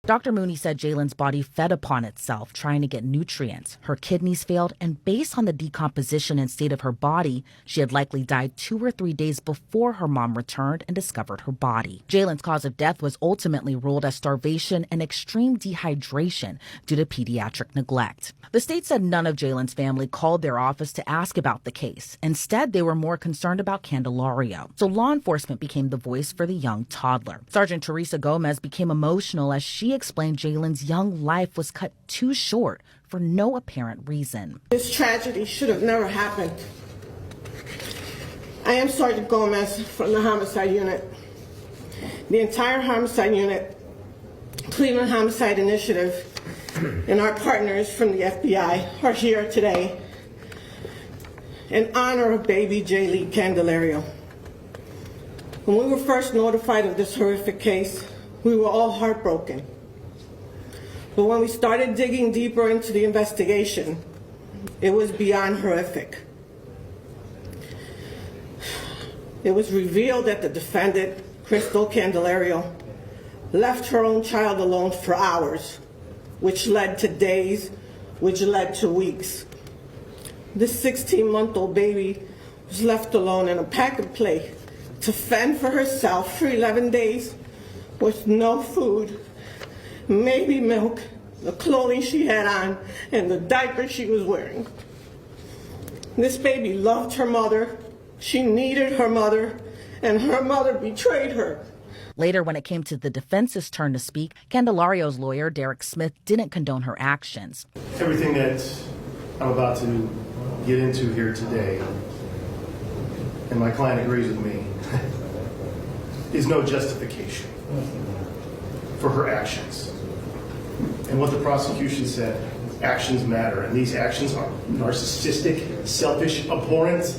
Dr. Mooney said Jalen's body fed upon itself, trying to get nutrients. Her kidneys failed, and based on the decomposition and state of her body, she had likely died 2 or 3 days before her mom returned and discovered her body. Jalen's cause of death was ultimately ruled as starvation and extreme dehydration due to pediatric neglect. The state said none of Jalen's family called their office to ask about the case. Instead, they were more concerned about Candelario. So law enforcement became the voice for the young toddler. Sergeant Teresa Gomez became emotional as she explained Jalen's young life was cut too short for no apparent reason. This tragedy should have never happened. I am Sergeant Gomez from the Homicide Unit. The entire Homicide Unit, Cleveland Homicide Initiative, and our partners from the FBI are here today in honor of baby Jaylee Candelario. When we were first notified of this horrific case, we were all heartbroken. But when we started digging deeper into the investigation, it was beyond horrific. It was revealed that the defendant, Crystal Candelario, left her own child alone for hours, which led to days, which led to weeks. This 16-month-old baby was left alone in a pack and play to fend for herself for 11 days with no food, maybe milk, the clothing she had on, and the diaper she was wearing. This baby loved her mother, she needed her mother, and her mother betrayed her. Later, when it came to the defense's turn to speak, Candelario's lawyer, Derek Smith, didn't condone her actions. Everything that I'm about to get into here today, and my client agrees with me, is no justification for her actions. And what the prosecution said, actions matter, and these actions are narcissistic, selfish, abhorrent,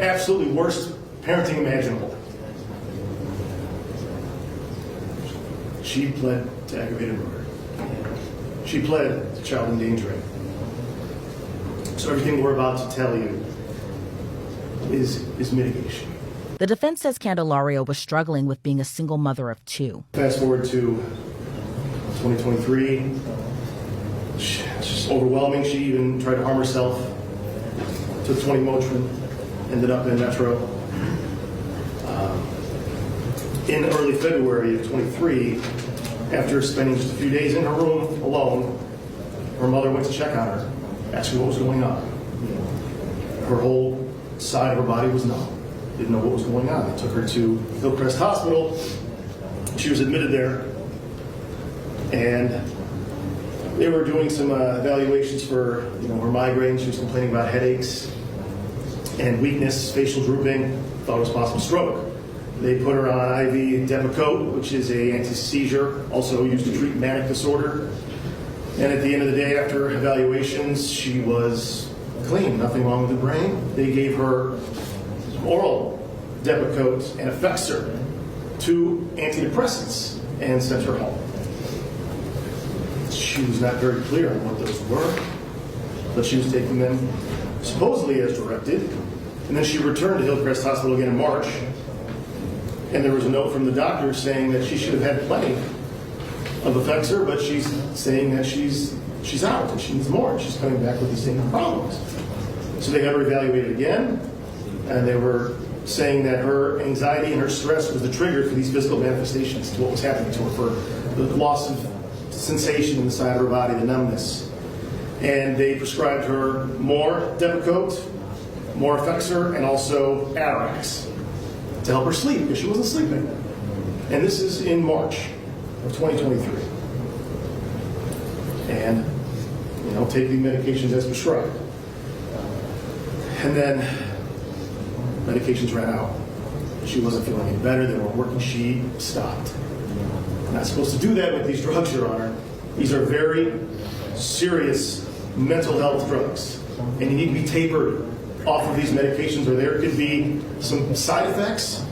absolutely worst parenting imaginable. She pled to aggravated murder. She pled to child endangering. So everything we're about to tell you is mitigation. The defense says Candelario was struggling with being a single mother of 2. Fast forward to 2023. It's just overwhelming. She even tried to harm herself. Took 20 Motrin, ended up in Metro. In early February of 23, after spending just a few days in her room alone, her mother went to check on her, asked her what was going on. Her whole side of her body was numb. Didn't know what was going on. They took her to Hillcrest Hospital. She was admitted there, and they were doing some evaluations for her migraine. She was complaining about headaches and weakness, facial drooping, thought it was possible stroke. They put her on IV Depakote, which is a anti-seizure, also used to treat manic disorder. And at the end of the day, after evaluations, she was clean, nothing wrong with the brain. They gave her oral Depakote and Effexor, 2 antidepressants, and sent her home. She was not very clear on what those were, but she was taking them supposedly as directed. And then she returned to Hillcrest Hospital again in March, and there was a note from the doctor saying that she should have had plenty of Effexor, but she's saying that she's out and she needs more, and she's coming back with the same problems. So they had her evaluated again, and they were saying that her anxiety and her stress was the trigger for these physical manifestations to what was happening to her, for the loss of sensation in the side of her body, the numbness. And they prescribed her more Depakote, more Effexor, and also Atarax to help her sleep because she wasn't sleeping. And this is in March of 2023. And, taking medications as prescribed. And then medications ran out. She wasn't feeling any better. They weren't working. She stopped. You're not supposed to do that with these drugs, Your Honor. These are very serious mental health drugs. And you need to be tapered off of these medications, or there could be some side effects.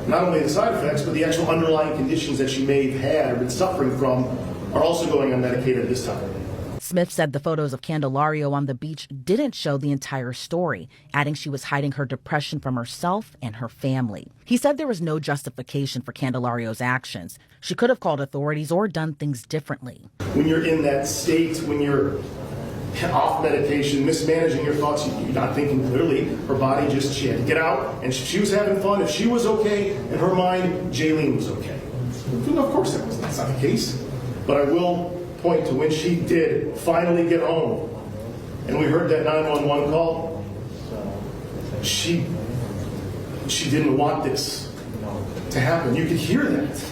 Not only the side effects, but the actual underlying conditions that she may have had or been suffering from are also going unmedicated at this time. Smith said the photos of Candelario on the beach didn't show the entire story, adding she was hiding her depression from herself and her family. He said there was no justification for Candelario's actions. She could have called authorities or done things differently. When you're in that state, when you're off medication, mismanaging your thoughts, you're not thinking clearly, her body just, she had to get out, and she was having fun. If she was okay, in her mind, Jaylene was okay. Of course that's not the case. But I will point to when she did finally get home, and we heard that 911 call, she didn't want this to happen. You could hear that.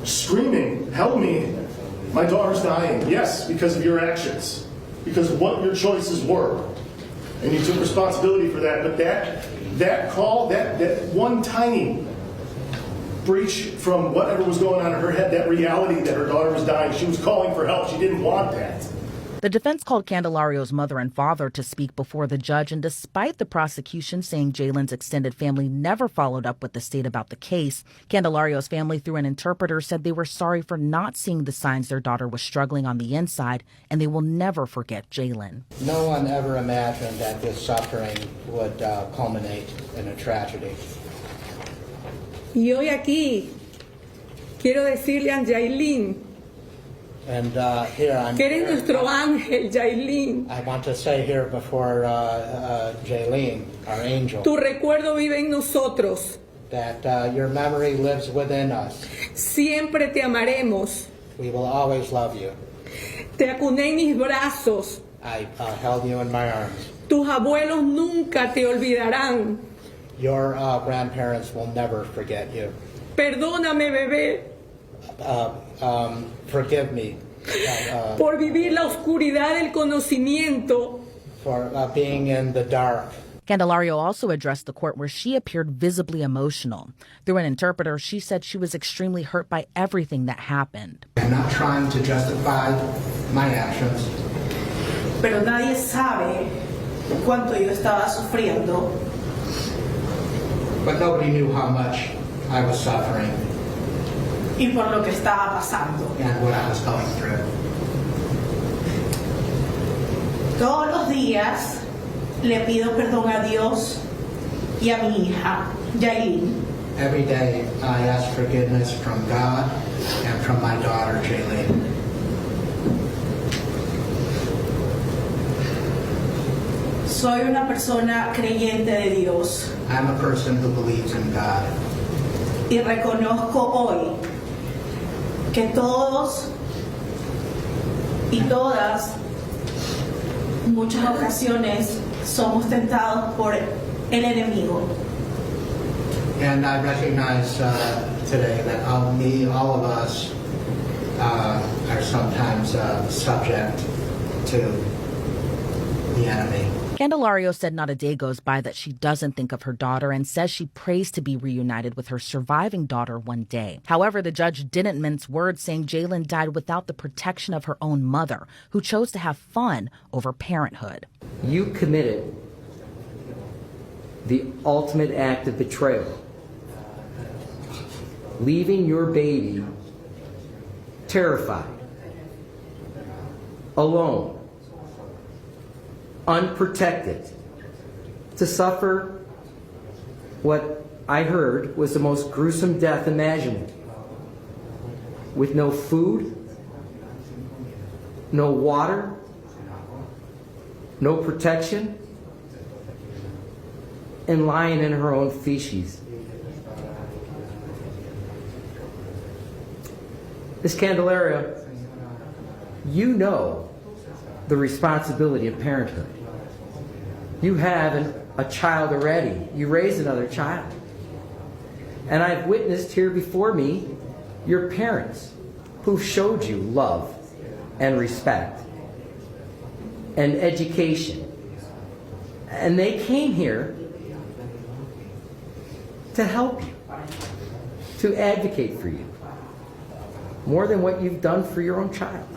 Screaming, help me, my daughter's dying. Yes, because of your actions, because of what your choices were. And you took responsibility for that. But that call, that one tiny breach from whatever was going on in her head, that reality that her daughter was dying, she was calling for help. She didn't want that. The defense called Candelario's mother and father to speak before the judge, and despite the prosecution saying Jaylen's extended family never followed up with the state about the case, Candelario's family, through an interpreter, said they were sorry for not seeing the signs their daughter was struggling on the inside, and they will never forget Jaylen. No one ever imagined that this suffering would culminate in a tragedy. Y hoy aquí quiero decirle a Yailin And here I'm. que eres nuestro ángel, Yailin. I want to say here before Jaylene, our angel, Tu recuerdo vive en nosotros. that your memory lives within us. Siempre te amaremos. We will always love you. Te acuné en mis brazos. I held you in my arms. Tus abuelos nunca te olvidarán. Your grandparents will never forget you. Perdóname, bebé, Forgive me por vivir la oscuridad del conocimiento. for being in the dark. Candelario also addressed the court where she appeared visibly emotional. Through an interpreter, she said she was extremely hurt by everything that happened. I'm not trying to justify my actions, Pero nadie sabe cuánto yo estaba sufriendo but nobody knew how much I was suffering y por lo que estaba pasando. and what I was going through. Todos los días le pido perdón a Dios y a mi hija, Yailin. Every day I ask forgiveness from God and from my daughter, Jaylene. Soy una persona creyente de Dios I'm a person who believes in God. y reconozco hoy que todos y todas, en muchas ocasiones, somos tentados por el enemigo. And I recognize today that all of us are sometimes subject to the enemy. Candelario said not a day goes by that she doesn't think of her daughter and says she prays to be reunited with her surviving daughter one day. However, the judge didn't mince words, saying Jaylen died without the protection of her own mother, who chose to have fun over parenthood. You committed the ultimate act of betrayal, leaving your baby terrified, alone, unprotected, to suffer what I heard was the most gruesome death imaginable, with no food, no water, no protection, and lying in her own feces. Ms. Candelario, you know the responsibility of parenthood. You have a child already. You raised another child. And I've witnessed here before me your parents who showed you love and respect and education. And they came here to help you, to advocate for you, more than what you've done for your own child.